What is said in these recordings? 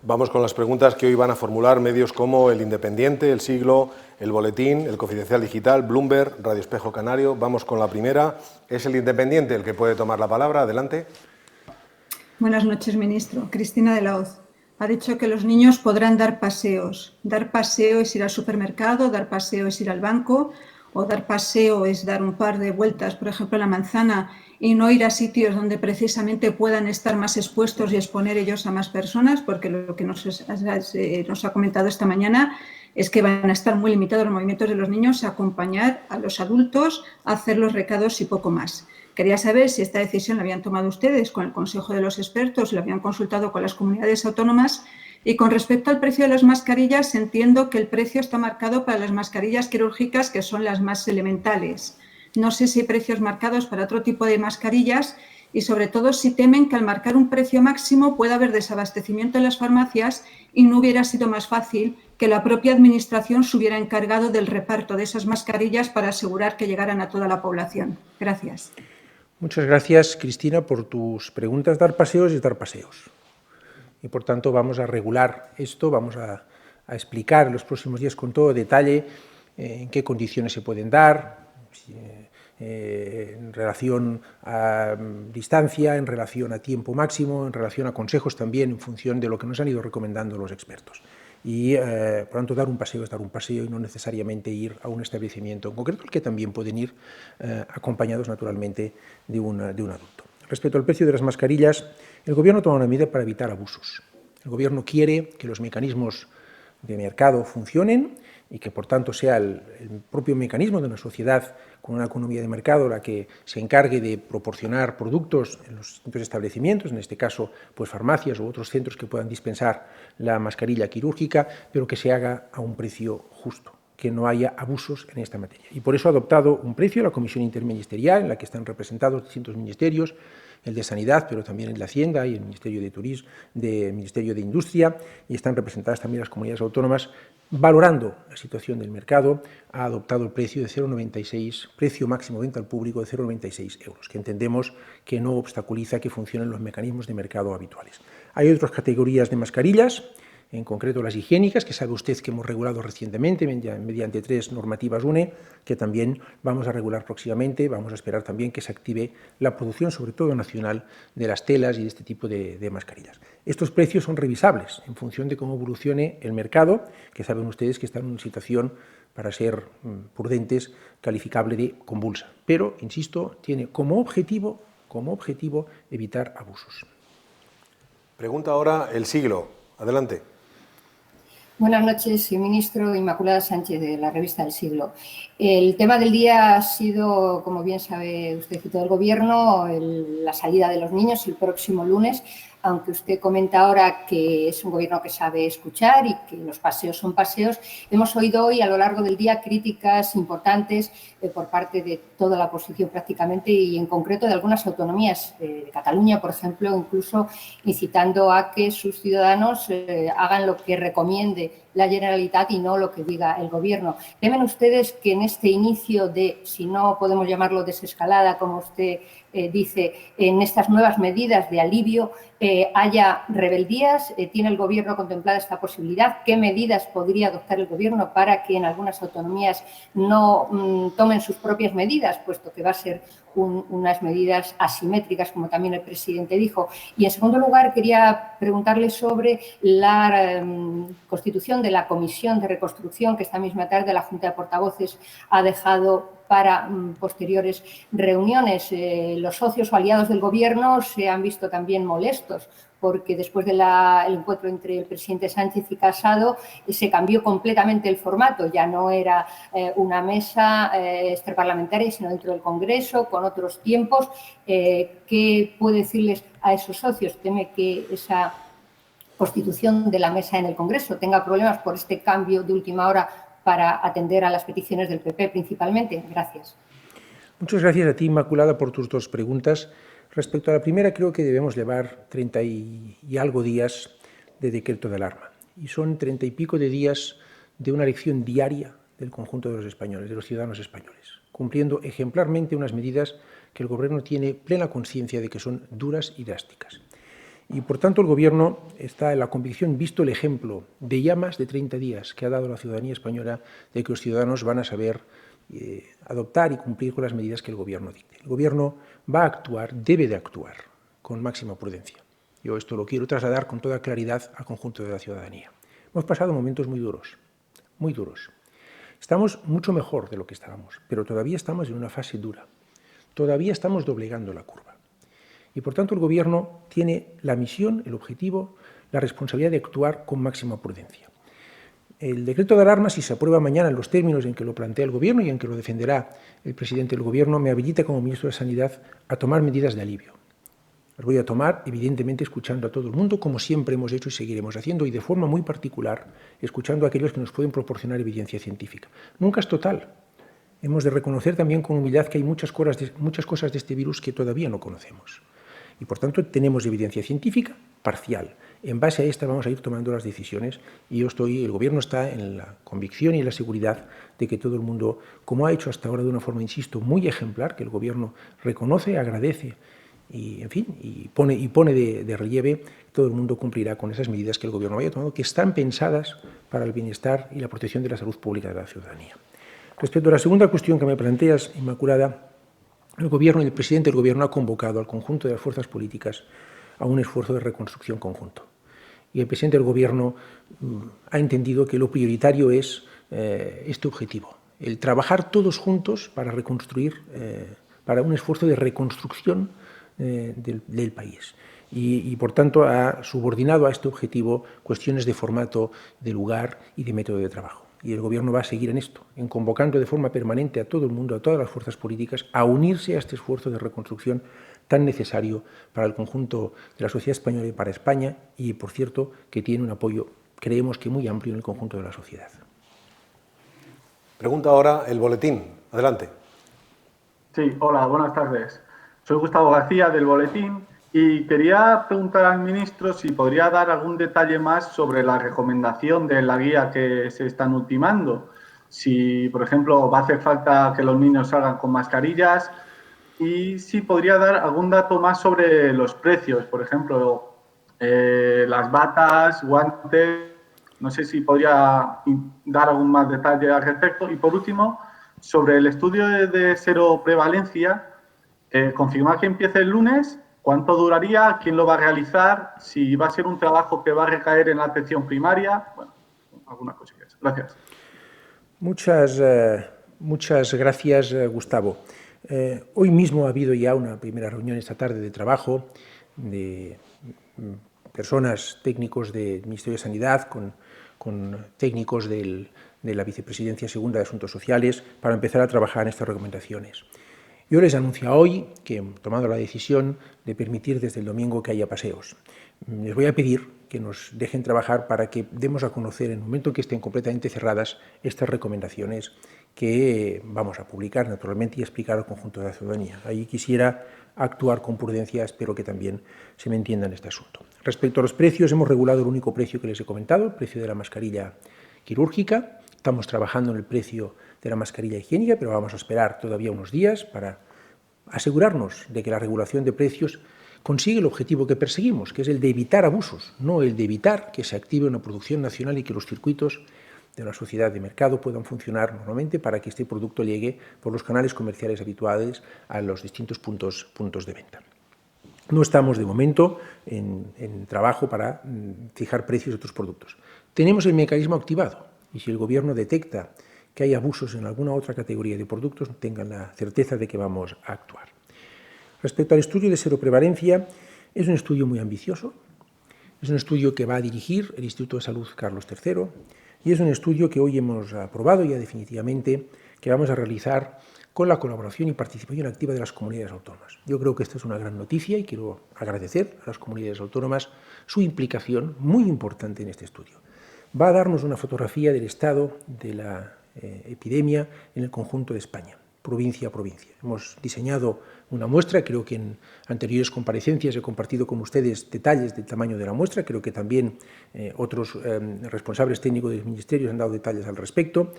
Vamos con las preguntas que hoy van a formular medios como El Independiente, El Siglo, El Boletín, El Confidencial Digital, Bloomberg, Radio Espejo Canario. Vamos con la primera. Es El Independiente el que puede tomar la palabra. Adelante. Buenas noches, ministro. Cristina de la Hoz. Ha dicho que los niños podrán dar paseos. Dar paseo es ir al supermercado, dar paseo es ir al banco, o dar paseo es dar un par de vueltas, por ejemplo, en la manzana, y no ir a sitios donde precisamente puedan estar más expuestos y exponer ellos a más personas, porque lo que nos ha comentado esta mañana es que van a estar muy limitados los movimientos de los niños a acompañar a los adultos, a hacer los recados y poco más. Quería saber si esta decisión la habían tomado ustedes con el Consejo de los Expertos, la habían consultado con las comunidades autónomas. Y con respecto al precio de las mascarillas, entiendo que el precio está marcado para las mascarillas quirúrgicas, que son las más elementales. No sé si hay precios marcados para otro tipo de mascarillas y, sobre todo, si temen que al marcar un precio máximo pueda haber desabastecimiento en las farmacias y no hubiera sido más fácil que la propia Administración se hubiera encargado del reparto de esas mascarillas para asegurar que llegaran a toda la población. Gracias. Muchas gracias, Cristina, por tus preguntas. Dar paseos es dar paseos. Y, por tanto, vamos a regular esto, vamos a explicar en los próximos días con todo detalle en qué condiciones se pueden dar, en relación a distancia, en relación a tiempo máximo, en relación a consejos también, en función de lo que nos han ido recomendando los expertos. Y, por tanto, dar un paseo es dar un paseo y no necesariamente ir a un establecimiento en concreto, al que también pueden ir acompañados, naturalmente, de un adulto. Respecto al precio de las mascarillas, el Gobierno toma una medida para evitar abusos. El Gobierno quiere que los mecanismos de mercado funcionen y que, por tanto, sea el propio mecanismo de una sociedad con una economía de mercado la que se encargue de proporcionar productos en los distintos establecimientos, en este caso, pues farmacias u otros centros que puedan dispensar la mascarilla quirúrgica, pero que se haga a un precio justo, que no haya abusos en esta materia. Y por eso ha adoptado un precio la Comisión Interministerial, en la que están representados distintos ministerios, el de Sanidad, pero también el de Hacienda y el Ministerio de Turismo, el Ministerio de Industria, y están representadas también las comunidades autónomas. Valorando la situación del mercado, ha adoptado el precio de 0,96, precio máximo de venta al público de 0,96 euros, que entendemos que no obstaculiza que funcionen los mecanismos de mercado habituales. Hay otras categorías de mascarillas, en concreto las higiénicas, que sabe usted que hemos regulado recientemente mediante 3 normativas UNE, que también vamos a regular próximamente. Vamos a esperar también que se active la producción, sobre todo nacional, de las telas y de este tipo de mascarillas. Estos precios son revisables en función de cómo evolucione el mercado, que saben ustedes que está en una situación, para ser prudentes, calificable de convulsa. Pero, insisto, tiene como objetivo evitar abusos. Pregunta ahora El Siglo. Adelante. Buenas noches, ministro. Inmaculada Sánchez, de la revista El Siglo. El tema del día ha sido, como bien sabe usted y todo el Gobierno, la salida de los niños el próximo lunes, aunque usted comenta ahora que es un Gobierno que sabe escuchar y que los paseos son paseos. Hemos oído hoy, a lo largo del día, críticas importantes por parte de toda la oposición prácticamente y, en concreto, de algunas autonomías, de Cataluña, por ejemplo, incluso incitando a que sus ciudadanos hagan lo que recomiende la Generalitat y no lo que diga el Gobierno. ¿Temen ustedes que en este inicio de, si no podemos llamarlo desescalada, como usted dice, en estas nuevas medidas de alivio, haya rebeldías? ¿Tiene el Gobierno contemplada esta posibilidad? ¿Qué medidas podría adoptar el Gobierno para que en algunas autonomías no tomen sus propias medidas, puesto que va a ser unas medidas asimétricas, como también el presidente dijo? Y, en segundo lugar, quería preguntarle sobre la constitución de la Comisión de Reconstrucción, que esta misma tarde la Junta de Portavoces ha dejado para posteriores reuniones. Los socios o aliados del Gobierno se han visto también molestos porque después del encuentro entre el presidente Sánchez y Casado se cambió completamente el formato. Ya no era una mesa extraparlamentaria, sino dentro del Congreso, con otros tiempos. ¿Qué puede decirles a esos socios? ¿Teme que esa constitución de la mesa en el Congreso tenga problemas por este cambio de última hora para atender a las peticiones del PP principalmente? Gracias. Muchas gracias a ti, Inmaculada, por tus dos preguntas. Respecto a la primera, creo que debemos llevar 30 y algo días de decreto de alarma. Y son 30 y pico de días de una elección diaria del conjunto de los españoles, de los ciudadanos españoles, cumpliendo ejemplarmente unas medidas que el Gobierno tiene plena conciencia de que son duras y drásticas. Y, por tanto, el Gobierno está en la convicción, visto el ejemplo de ya más de 30 días que ha dado la ciudadanía española, de que los ciudadanos van a saber adoptar y cumplir con las medidas que el Gobierno dicte. El Gobierno va a actuar, debe de actuar, con máxima prudencia. Yo esto lo quiero trasladar con toda claridad al conjunto de la ciudadanía. Hemos pasado momentos muy duros, muy duros. Estamos mucho mejor de lo que estábamos, pero todavía estamos en una fase dura. Todavía estamos doblegando la curva. Y, por tanto, el Gobierno tiene la misión, el objetivo, la responsabilidad de actuar con máxima prudencia. El decreto de alarma, si se aprueba mañana en los términos en que lo plantea el Gobierno y en que lo defenderá el presidente del Gobierno, me habilita como ministro de Sanidad a tomar medidas de alivio. Las voy a tomar, evidentemente, escuchando a todo el mundo, como siempre hemos hecho y seguiremos haciendo, y de forma muy particular, escuchando a aquellos que nos pueden proporcionar evidencia científica. Nunca es total. Hemos de reconocer también con humildad que hay muchas cosas de este virus que todavía no conocemos. Y, por tanto, tenemos evidencia científica parcial. En base a esta vamos a ir tomando las decisiones y el Gobierno está en la convicción y en la seguridad de que todo el mundo, como ha hecho hasta ahora de una forma, insisto, muy ejemplar, que el Gobierno reconoce, agradece y, en fin, y pone de relieve, todo el mundo cumplirá con esas medidas que el Gobierno vaya tomando, que están pensadas para el bienestar y la protección de la salud pública de la ciudadanía. Respecto a la segunda cuestión que me planteas, Inmaculada, el Gobierno y el presidente del Gobierno ha convocado al conjunto de las fuerzas políticas a un esfuerzo de reconstrucción conjunto. Y el presidente del Gobierno ha entendido que lo prioritario es este objetivo, el trabajar todos juntos para reconstruir, para un esfuerzo de reconstrucción del país. Y, por tanto, ha subordinado a este objetivo cuestiones de formato, de lugar y de método de trabajo. Y el Gobierno va a seguir en esto, en convocando de forma permanente a todo el mundo, a todas las fuerzas políticas, a unirse a este esfuerzo de reconstrucción tan necesario para el conjunto de la sociedad española y para España, y, por cierto, que tiene un apoyo, creemos que muy amplio en el conjunto de la sociedad. Pregunta ahora el boletín. Adelante. Sí, hola, buenas tardes. Soy Gustavo García del Boletín y quería preguntar al ministro si podría dar algún detalle más sobre la recomendación de la guía que se están ultimando. Si, por ejemplo, va a hacer falta que los niños salgan con mascarillas y si podría dar algún dato más sobre los precios, por ejemplo, las batas, guantes. No sé si podría dar algún más detalle al respecto. Y, por último, sobre el estudio de seroprevalencia, confirmar que empiece el lunes. ¿Cuánto duraría? ¿Quién lo va a realizar? ¿Si va a ser un trabajo que va a recaer en la atención primaria? Bueno, algunas cosillas. Gracias. Muchas gracias, Gustavo. Hoy mismo ha habido ya una primera reunión esta tarde de trabajo de personas, técnicos del Ministerio de Sanidad, con técnicos de la Vicepresidencia Segunda de Asuntos Sociales, para empezar a trabajar en estas recomendaciones. Yo les anuncio hoy que he tomado la decisión de permitir desde el domingo que haya paseos. Les voy a pedir que nos dejen trabajar para que demos a conocer, en el momento en que estén completamente cerradas, estas recomendaciones que vamos a publicar naturalmente y explicar al conjunto de la ciudadanía. Ahí quisiera actuar con prudencia, espero que también se me entienda en este asunto. Respecto a los precios, hemos regulado el único precio que les he comentado, el precio de la mascarilla quirúrgica. Estamos trabajando en el precio de la mascarilla higiénica, pero vamos a esperar todavía unos días para asegurarnos de que la regulación de precios consigue el objetivo que perseguimos, que es el de evitar abusos, no el de evitar que se active una producción nacional y que los circuitos de la sociedad de mercado puedan funcionar normalmente para que este producto llegue por los canales comerciales habituales a los distintos puntos de venta. No estamos de momento en trabajo para fijar precios de otros productos. Tenemos el mecanismo activado y si el Gobierno detecta que hay abusos en alguna otra categoría de productos, tengan la certeza de que vamos a actuar. Respecto al estudio de seroprevalencia, es un estudio muy ambicioso, es un estudio que va a dirigir el Instituto de Salud Carlos III y es un estudio que hoy hemos aprobado ya definitivamente, que vamos a realizar con la colaboración y participación activa de las comunidades autónomas. Yo creo que esta es una gran noticia y quiero agradecer a las comunidades autónomas su implicación muy importante en este estudio. Va a darnos una fotografía del estado de la epidemia en el conjunto de España, provincia a provincia. Hemos diseñado una muestra, creo que en anteriores comparecencias he compartido con ustedes detalles del tamaño de la muestra, creo que también otros responsables técnicos del Ministerio han dado detalles al respecto.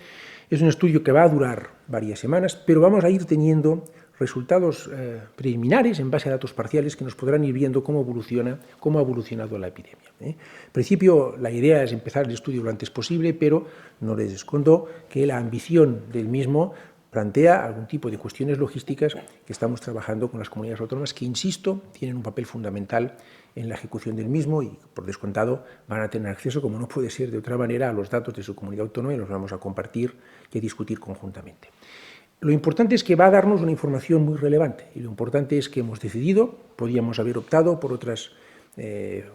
Es un estudio que va a durar varias semanas, pero vamos a ir teniendo resultados preliminares en base a datos parciales que nos podrán ir viendo cómo ha evolucionado la epidemia. En principio, la idea es empezar el estudio lo antes posible, pero no les escondo que la ambición del mismo plantea algún tipo de cuestiones logísticas que estamos trabajando con las comunidades autónomas que, insisto, tienen un papel fundamental en la ejecución del mismo y, por descontado, van a tener acceso, como no puede ser de otra manera, a los datos de su comunidad autónoma y los vamos a compartir y a discutir conjuntamente. Lo importante es que va a darnos una información muy relevante y lo importante es que hemos decidido, podíamos haber optado por otras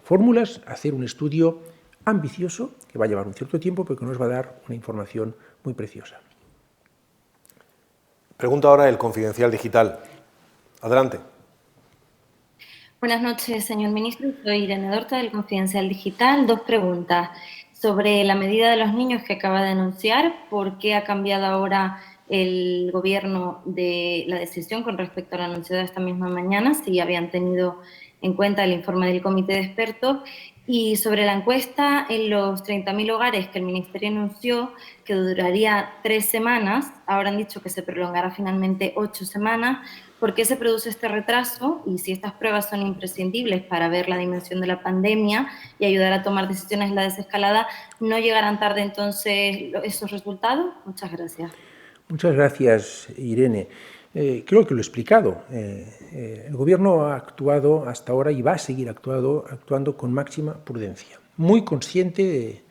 fórmulas, hacer un estudio ambicioso que va a llevar un cierto tiempo pero que nos va a dar una información muy preciosa. Pregunta ahora el Confidencial Digital. Adelante. Buenas noches, señor ministro. Soy Irene Dorta, del Confidencial Digital. Dos preguntas. Sobre la medida de los niños que acaba de anunciar, ¿por qué ha cambiado ahora el Gobierno de la decisión con respecto al anuncio de esta misma mañana, si habían tenido en cuenta el informe del Comité de Expertos? Y sobre la encuesta en los 30.000 hogares que el Ministerio anunció que duraría 3 semanas, ahora han dicho que se prolongará finalmente 8 semanas. ¿Por qué se produce este retraso? Y si estas pruebas son imprescindibles para ver la dimensión de la pandemia y ayudar a tomar decisiones en la desescalada, ¿no llegarán tarde entonces esos resultados? Muchas gracias. Muchas gracias, Irene. Creo que lo he explicado. El Gobierno ha actuado hasta ahora y va a seguir actuando con máxima prudencia, muy consciente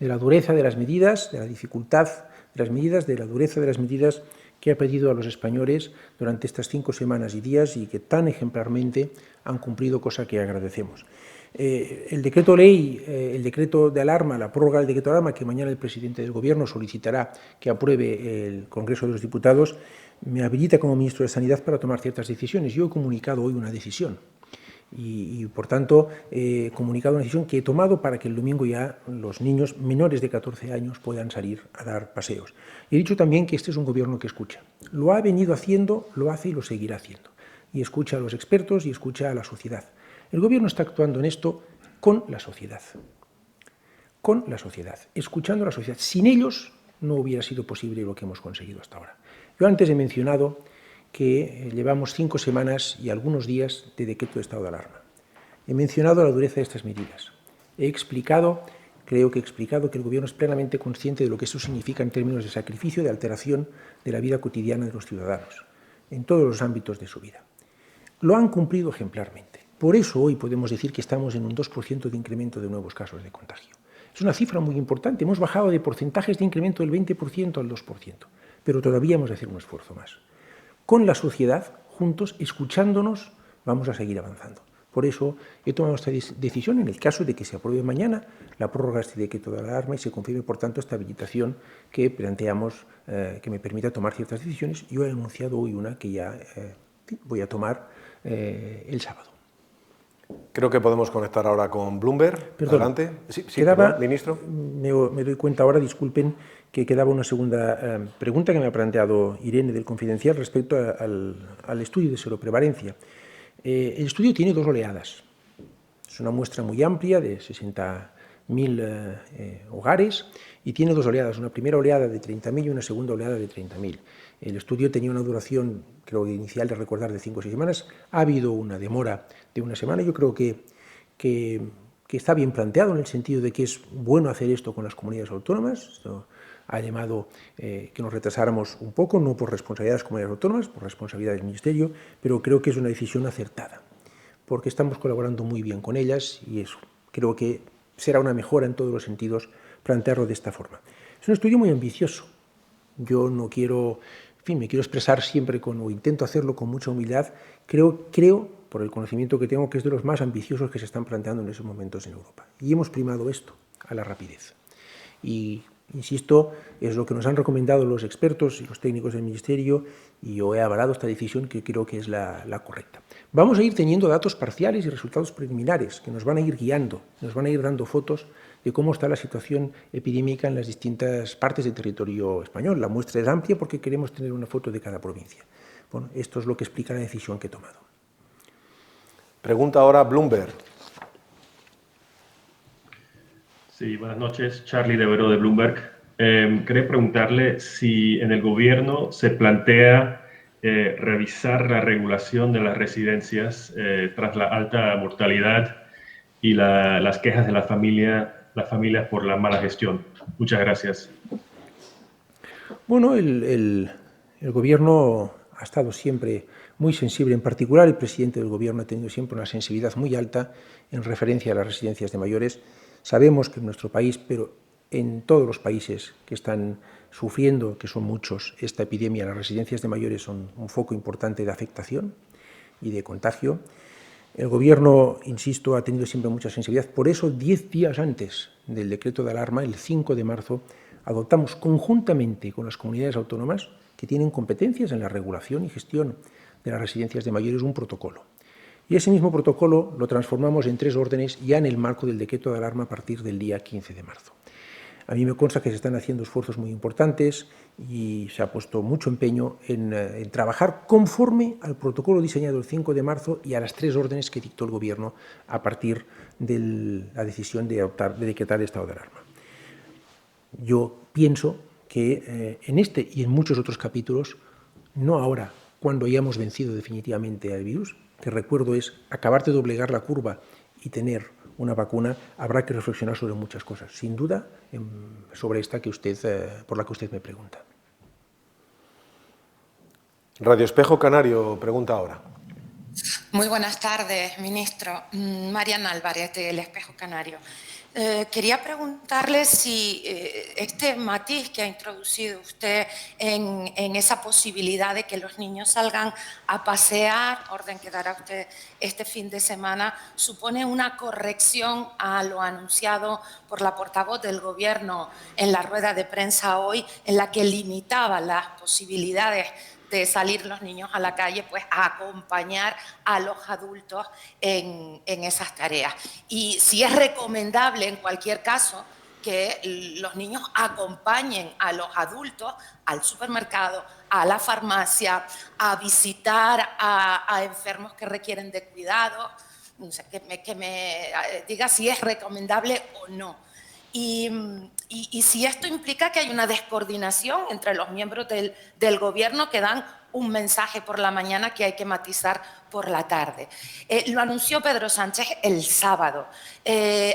de la dureza de las medidas, de la dificultad de las medidas, de la dureza de las medidas que ha pedido a los españoles durante estas 5 semanas y días y que tan ejemplarmente han cumplido, cosa que agradecemos. El decreto ley, el decreto de alarma, la prórroga del decreto de alarma que mañana el presidente del Gobierno solicitará que apruebe el Congreso de los Diputados, me habilita como ministro de Sanidad para tomar ciertas decisiones. Yo he comunicado hoy una decisión y por tanto, he comunicado una decisión que he tomado para que el domingo ya los niños menores de 14 años puedan salir a dar paseos. He dicho también que este es un Gobierno que escucha. Lo ha venido haciendo, lo hace y lo seguirá haciendo. Y escucha a los expertos y escucha a la sociedad. El Gobierno está actuando en esto con la sociedad, escuchando a la sociedad. Sin ellos no hubiera sido posible lo que hemos conseguido hasta ahora. Yo antes he mencionado que llevamos 5 semanas y algunos días de decreto de estado de alarma. He mencionado la dureza de estas medidas. Creo que he explicado que el Gobierno es plenamente consciente de lo que eso significa en términos de sacrificio, de alteración de la vida cotidiana de los ciudadanos, en todos los ámbitos de su vida. Lo han cumplido ejemplarmente. Por eso hoy podemos decir que estamos en un 2% de incremento de nuevos casos de contagio. Es una cifra muy importante. Hemos bajado de porcentajes de incremento del 20% al 2%, pero todavía hemos de hacer un esfuerzo más. Con la sociedad, juntos, escuchándonos, vamos a seguir avanzando. Por eso he tomado esta decisión en el caso de que se apruebe mañana la prórroga de este decreto de alarma y se confirme, por tanto, esta habilitación que planteamos que me permita tomar ciertas decisiones. Yo he anunciado hoy una que ya voy a tomar el sábado. Creo que podemos conectar ahora con Bloomberg. Perdón, adelante. Sí, quedaba, perdón, ministro. Me doy cuenta ahora, disculpen, que quedaba una segunda pregunta que me ha planteado Irene del Confidencial respecto al estudio de seroprevalencia. El estudio tiene 2 oleadas. Es una muestra muy amplia de 60.000 hogares y tiene 2 oleadas, una primera oleada de 30.000 y una segunda oleada de 30.000. El estudio tenía una duración, creo que inicial de recordar, de 5 o 6 semanas. Ha habido una demora de 1 semana. Yo creo que está bien planteado en el sentido de que es bueno hacer esto con las comunidades autónomas. Esto ha llamado que nos retrasáramos un poco, no por responsabilidad de las comunidades autónomas, por responsabilidad del Ministerio, pero creo que es una decisión acertada, porque estamos colaborando muy bien con ellas y eso creo que será una mejora en todos los sentidos plantearlo de esta forma. Es un estudio muy ambicioso. Yo no quiero, me quiero expresar siempre o intento hacerlo con mucha humildad. Creo, por el conocimiento que tengo, que es de los más ambiciosos que se están planteando en esos momentos en Europa. Y hemos primado esto a la rapidez. Y insisto, es lo que nos han recomendado los expertos y los técnicos del Ministerio y yo he avalado esta decisión que creo que es la correcta. Vamos a ir teniendo datos parciales y resultados preliminares que nos van a ir guiando, nos van a ir dando fotos de cómo está la situación epidémica en las distintas partes del territorio español. La muestra es amplia porque queremos tener una foto de cada provincia. Bueno, esto es lo que explica la decisión que he tomado. Pregunta ahora Bloomberg. Sí, buenas noches. Charlie de Vero de Bloomberg. Quería preguntarle si en el Gobierno se plantea revisar la regulación de las residencias tras la alta mortalidad y las quejas de las familias por la mala gestión. Muchas gracias. Bueno, el Gobierno ha estado siempre muy sensible, en particular el presidente del Gobierno ha tenido siempre una sensibilidad muy alta en referencia a las residencias de mayores. Sabemos que en nuestro país, pero en todos los países que están sufriendo, que son muchos, esta epidemia, las residencias de mayores son un foco importante de afectación y de contagio. El Gobierno, insisto, ha tenido siempre mucha sensibilidad. Por eso, 10 días antes del decreto de alarma, el 5 de marzo, adoptamos conjuntamente con las comunidades autónomas que tienen competencias en la regulación y gestión de las residencias de mayores un protocolo. Y ese mismo protocolo lo transformamos en 3 órdenes ya en el marco del decreto de alarma a partir del día 15 de marzo. A mí me consta que se están haciendo esfuerzos muy importantes y se ha puesto mucho empeño en trabajar conforme al protocolo diseñado el 5 de marzo y a las 3 órdenes que dictó el Gobierno a partir de la decisión de decretar el estado de alarma. Yo pienso que en este y en muchos otros capítulos, no ahora, cuando hayamos vencido definitivamente al virus, que recuerdo es acabar de doblegar la curva y tener una vacuna, habrá que reflexionar sobre muchas cosas, sin duda sobre esta que por la que usted me pregunta. Radio Espejo Canario pregunta ahora. Muy buenas tardes, ministro. Mariana Álvarez, del Espejo Canario. Quería preguntarle si este matiz que ha introducido usted en esa posibilidad de que los niños salgan a pasear, orden que dará usted este fin de semana, supone una corrección a lo anunciado por la portavoz del Gobierno en la rueda de prensa hoy, en la que limitaba las posibilidades de salir los niños a la calle, pues a acompañar a los adultos en esas tareas. Y si es recomendable en cualquier caso que los niños acompañen a los adultos al supermercado, a la farmacia, a visitar a enfermos que requieren de cuidado, no sé, que me diga si es recomendable o no. Y si esto implica que hay una descoordinación entre los miembros del Gobierno que dan un mensaje por la mañana que hay que matizar por la tarde. Lo anunció Pedro Sánchez el sábado.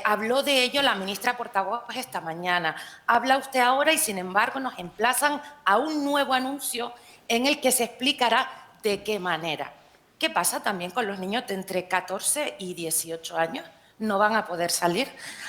Habló de ello la ministra portavoz esta mañana. Habla usted ahora y, sin embargo, nos emplazan a un nuevo anuncio en el que se explicará de qué manera. ¿Qué pasa también con los niños de entre 14 y 18 años? No van a poder salir.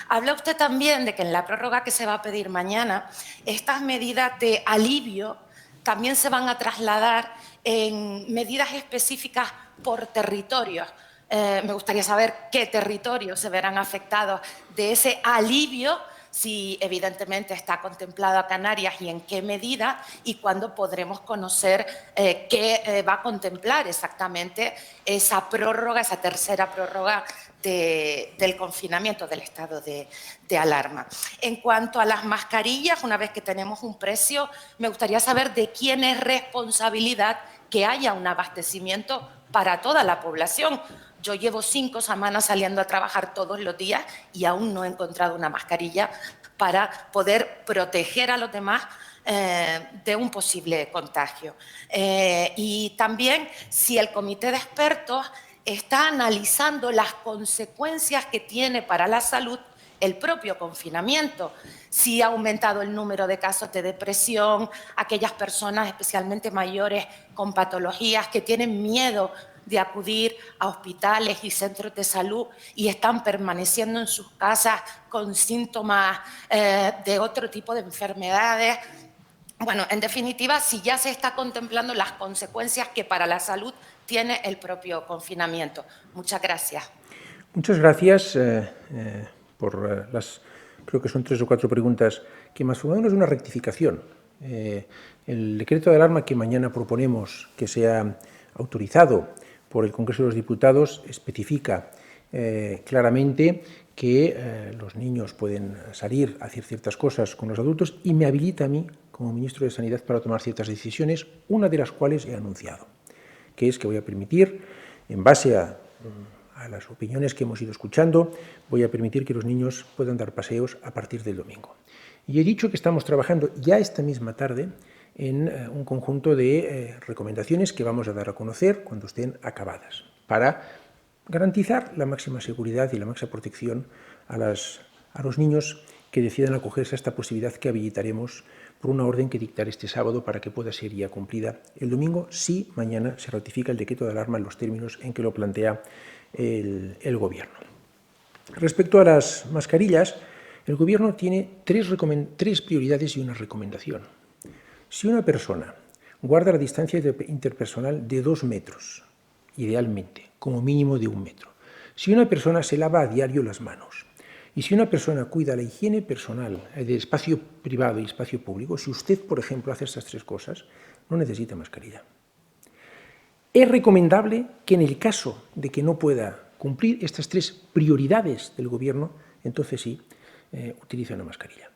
Habla usted también de que en la prórroga que se va a pedir mañana, estas medidas de alivio también se van a trasladar en medidas específicas por territorios. Me gustaría saber qué territorios se verán afectados de ese alivio, si evidentemente está contemplado a Canarias y en qué medida, y cuándo podremos conocer qué va a contemplar exactamente esa prórroga, esa tercera prórroga del confinamiento, del estado de alarma. En cuanto a las mascarillas, una vez que tenemos un precio, me gustaría saber de quién es responsabilidad que haya un abastecimiento para toda la población. Yo llevo 5 semanas saliendo a trabajar todos los días y aún no he encontrado una mascarilla para poder proteger a los demás de un posible contagio. Y también si el comité de expertos está analizando las consecuencias que tiene para la salud el propio confinamiento, si ha aumentado el número de casos de depresión, aquellas personas especialmente mayores con patologías que tienen miedo de acudir a hospitales y centros de salud y están permaneciendo en sus casas con síntomas de otro tipo de enfermedades. Bueno, en definitiva, si ya se está contemplando las consecuencias que para la salud tiene el propio confinamiento. Muchas gracias. Muchas gracias por las, creo que son 3 o 4 preguntas que más o menos es una rectificación. El decreto de alarma que mañana proponemos que sea autorizado por el Congreso de los Diputados especifica claramente que los niños pueden salir a hacer ciertas cosas con los adultos y me habilita a mí, como ministro de Sanidad, para tomar ciertas decisiones, una de las cuales he anunciado, que es que voy a permitir, en base a las opiniones que hemos ido escuchando, voy a permitir que los niños puedan dar paseos a partir del domingo. Y he dicho que estamos trabajando ya esta misma tarde en un conjunto de recomendaciones que vamos a dar a conocer cuando estén acabadas, para garantizar la máxima seguridad y la máxima protección a los niños que decidan acogerse a esta posibilidad que habilitaremos por una orden que dictaré este sábado para que pueda ser ya cumplida el domingo, si mañana se ratifica el decreto de alarma en los términos en que lo plantea el Gobierno. Respecto a las mascarillas, el Gobierno tiene tres prioridades y una recomendación. Si una persona guarda la distancia interpersonal de 2 metros, idealmente, como mínimo de 1 metro, si una persona se lava a diario las manos, y si una persona cuida la higiene personal de espacio privado y espacio público, si usted, por ejemplo, hace estas 3 cosas, no necesita mascarilla. Es recomendable que en el caso de que no pueda cumplir estas 3 prioridades del Gobierno, entonces sí, utilice una mascarilla.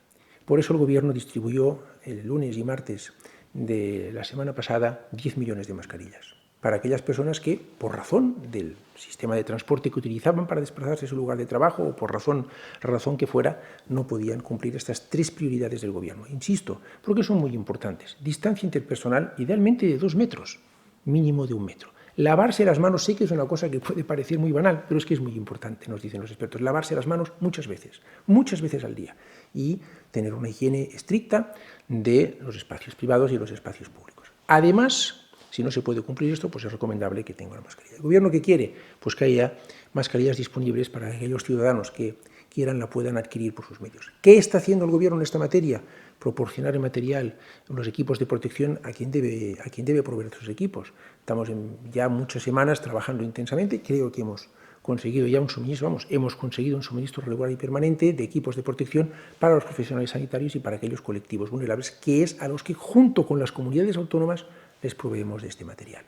Por eso el Gobierno distribuyó el lunes y martes de la semana pasada 10 millones de mascarillas para aquellas personas que, por razón del sistema de transporte que utilizaban para desplazarse a su lugar de trabajo o por razón que fuera, no podían cumplir estas 3 prioridades del Gobierno. Insisto, porque son muy importantes. Distancia interpersonal, idealmente de 2 metros, mínimo de 1 metro. Lavarse las manos, sé que es una cosa que puede parecer muy banal, pero es que es muy importante, nos dicen los expertos. Lavarse las manos muchas veces al día, y tener una higiene estricta de los espacios privados y los espacios públicos. Además, si no se puede cumplir esto, pues es recomendable que tenga una mascarilla. ¿El Gobierno qué quiere? Pues que haya mascarillas disponibles para que aquellos ciudadanos que quieran la puedan adquirir por sus medios. ¿Qué está haciendo el Gobierno en esta materia? Proporcionar el material, los equipos de protección a quien debe proveer esos equipos. Estamos ya muchas semanas trabajando intensamente. Creo que hemos conseguido ya un suministro, hemos conseguido un suministro regular y permanente de equipos de protección para los profesionales sanitarios y para aquellos colectivos vulnerables, que es a los que, junto con las comunidades autónomas, les proveemos de este material.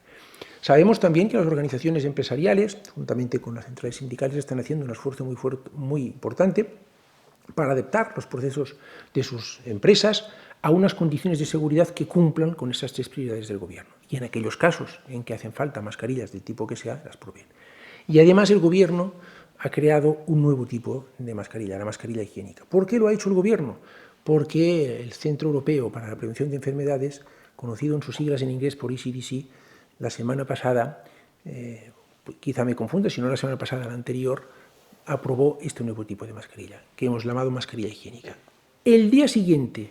Sabemos también que las organizaciones empresariales, juntamente con las centrales sindicales, están haciendo un esfuerzo muy importante para adaptar los procesos de sus empresas a unas condiciones de seguridad que cumplan con esas 3 prioridades del Gobierno. Y en aquellos casos en que hacen falta mascarillas del tipo que sea, las proveen. Y además el Gobierno ha creado un nuevo tipo de mascarilla, la mascarilla higiénica. ¿Por qué lo ha hecho el Gobierno? Porque el Centro Europeo para la Prevención de Enfermedades, conocido en sus siglas en inglés por ECDC, la semana pasada, quizá me confunda, si no la semana pasada, la anterior, aprobó este nuevo tipo de mascarilla, que hemos llamado mascarilla higiénica. El día siguiente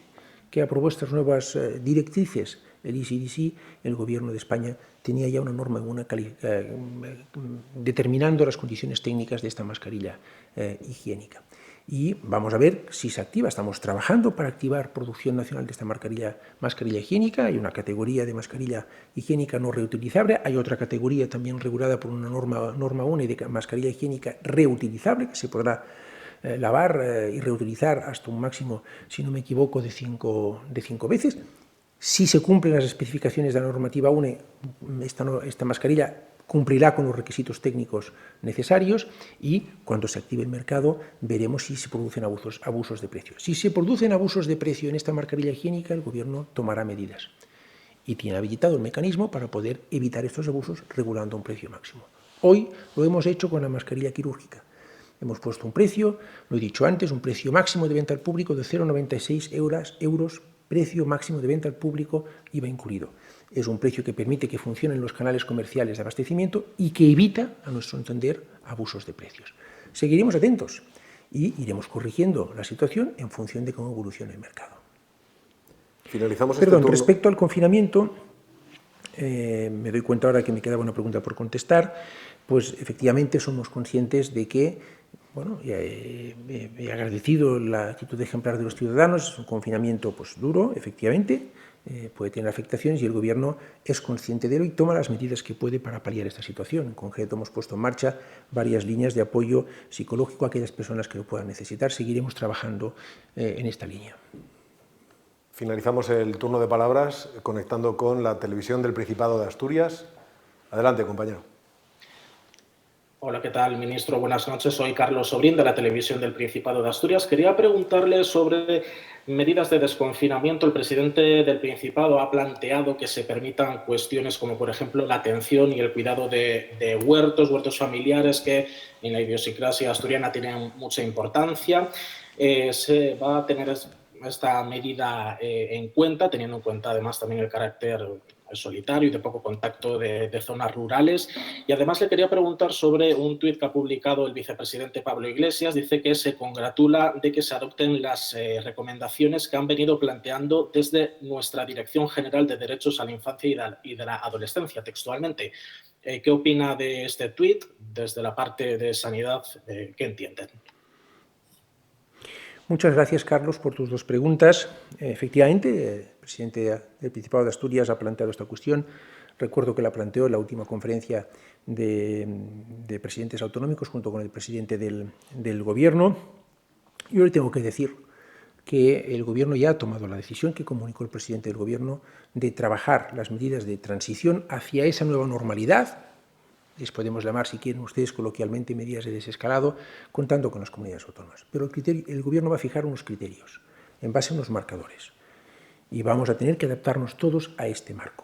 que aprobó estas nuevas directrices, el ECDC, el Gobierno de España tenía ya una norma determinando las condiciones técnicas de esta mascarilla higiénica. Y vamos a ver si se activa. Estamos trabajando para activar producción nacional de esta mascarilla higiénica. Hay una categoría de mascarilla higiénica no reutilizable. Hay otra categoría también regulada por una norma UNE de mascarilla higiénica reutilizable, que se podrá lavar y reutilizar hasta un máximo, si no me equivoco, de 5 veces. Si se cumplen las especificaciones de la normativa UNE, esta mascarilla cumplirá con los requisitos técnicos necesarios y cuando se active el mercado veremos si se producen abusos de precio. Si se producen abusos de precio en esta mascarilla higiénica, el Gobierno tomará medidas y tiene habilitado el mecanismo para poder evitar estos abusos regulando un precio máximo. Hoy lo hemos hecho con la mascarilla quirúrgica. Hemos puesto un precio, lo he dicho antes, un precio máximo de venta al público de 0,96 euros, precio máximo de venta al público, IVA incluido. Es un precio que permite que funcionen los canales comerciales de abastecimiento y que evita, a nuestro entender, abusos de precios. Seguiremos atentos y iremos corrigiendo la situación en función de cómo evolucione el mercado. Finalizamos Respecto al confinamiento, me doy cuenta ahora que me quedaba una pregunta por contestar, pues efectivamente somos conscientes de que, bueno, he agradecido la actitud ejemplar de los ciudadanos, es un confinamiento pues duro, efectivamente, puede tener afectaciones y el Gobierno es consciente de ello y toma las medidas que puede para paliar esta situación. En concreto, hemos puesto en marcha varias líneas de apoyo psicológico a aquellas personas que lo puedan necesitar. Seguiremos trabajando en esta línea. Finalizamos el turno de palabras conectando con la televisión del Principado de Asturias. Adelante, compañero. Hola, ¿qué tal, ministro? Buenas noches. Soy Carlos Sobrín, de la televisión del Principado de Asturias. Quería preguntarle sobre medidas de desconfinamiento. El presidente del Principado ha planteado que se permitan cuestiones como, por ejemplo, la atención y el cuidado de huertos familiares que en la idiosincrasia asturiana tienen mucha importancia. Se va a tener esta medida en cuenta, teniendo en cuenta además también el carácter solitario y de poco contacto de zonas rurales. Y además le quería preguntar sobre un tuit que ha publicado el vicepresidente Pablo Iglesias. Dice que se congratula de que se adopten las recomendaciones que han venido planteando desde nuestra Dirección General de Derechos a la Infancia y de la Adolescencia, textualmente. ¿Qué opina de este tuit desde la parte de Sanidad? ¿Qué entienden? Muchas gracias, Carlos, por tus dos preguntas. Efectivamente, el presidente del Principado de Asturias ha planteado esta cuestión. Recuerdo que la planteó en la última conferencia de presidentes autonómicos junto con el presidente del Gobierno. Yo le tengo que decir que el Gobierno ya ha tomado la decisión que comunicó el presidente del Gobierno de trabajar las medidas de transición hacia esa nueva normalidad. Les podemos llamar, si quieren ustedes, coloquialmente, medidas de desescalado, contando con las comunidades autónomas. Pero el Gobierno va a fijar unos criterios en base a unos marcadores. Y vamos a tener que adaptarnos todos a este marco.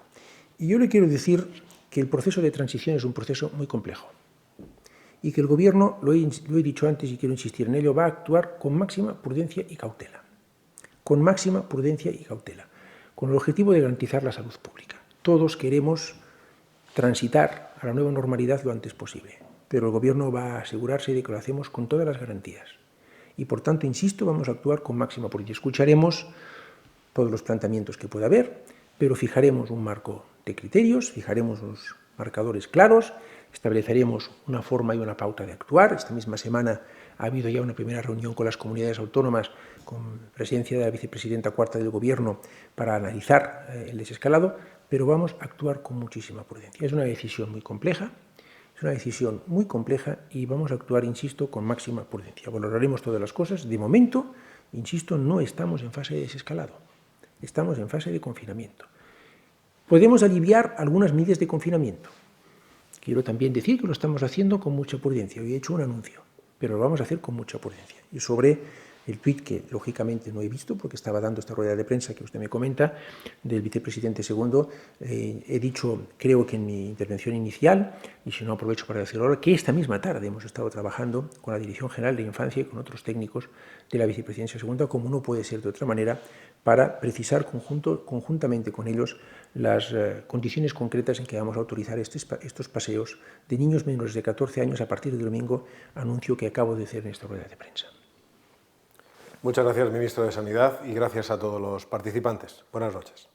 Y yo le quiero decir que el proceso de transición es un proceso muy complejo. Y que el Gobierno, lo he dicho antes y quiero insistir en ello, va a actuar con máxima prudencia y cautela. Con máxima prudencia y cautela. Con el objetivo de garantizar la salud pública. Todos queremos transitar a la nueva normalidad lo antes posible, pero el Gobierno va a asegurarse de que lo hacemos con todas las garantías. Y, por tanto, insisto, vamos a actuar con máxima prudencia. Escucharemos todos los planteamientos que pueda haber, pero fijaremos un marco de criterios, fijaremos unos marcadores claros, estableceremos una forma y una pauta de actuar. Esta misma semana ha habido ya una primera reunión con las comunidades autónomas, con presencia de la vicepresidenta cuarta del Gobierno, para analizar el desescalado, pero vamos a actuar con muchísima prudencia. Es una decisión muy compleja, y vamos a actuar, insisto, con máxima prudencia. Valoraremos todas las cosas. De momento, insisto, no estamos en fase de desescalado, estamos en fase de confinamiento. Podemos aliviar algunas medidas de confinamiento. Quiero también decir que lo estamos haciendo con mucha prudencia. Hoy he hecho un anuncio, pero lo vamos a hacer con mucha prudencia. Y sobre el tuit, que lógicamente no he visto porque estaba dando esta rueda de prensa que usted me comenta, del vicepresidente segundo, he dicho, creo que en mi intervención inicial, y si no aprovecho para decirlo ahora, que esta misma tarde hemos estado trabajando con la Dirección General de Infancia y con otros técnicos de la vicepresidencia segunda, como no puede ser de otra manera, para precisar conjuntamente con ellos las condiciones concretas en que vamos a autorizar estos paseos de niños menores de 14 años a partir del domingo, anuncio que acabo de hacer en esta rueda de prensa. Muchas gracias, ministro de Sanidad, y gracias a todos los participantes. Buenas noches.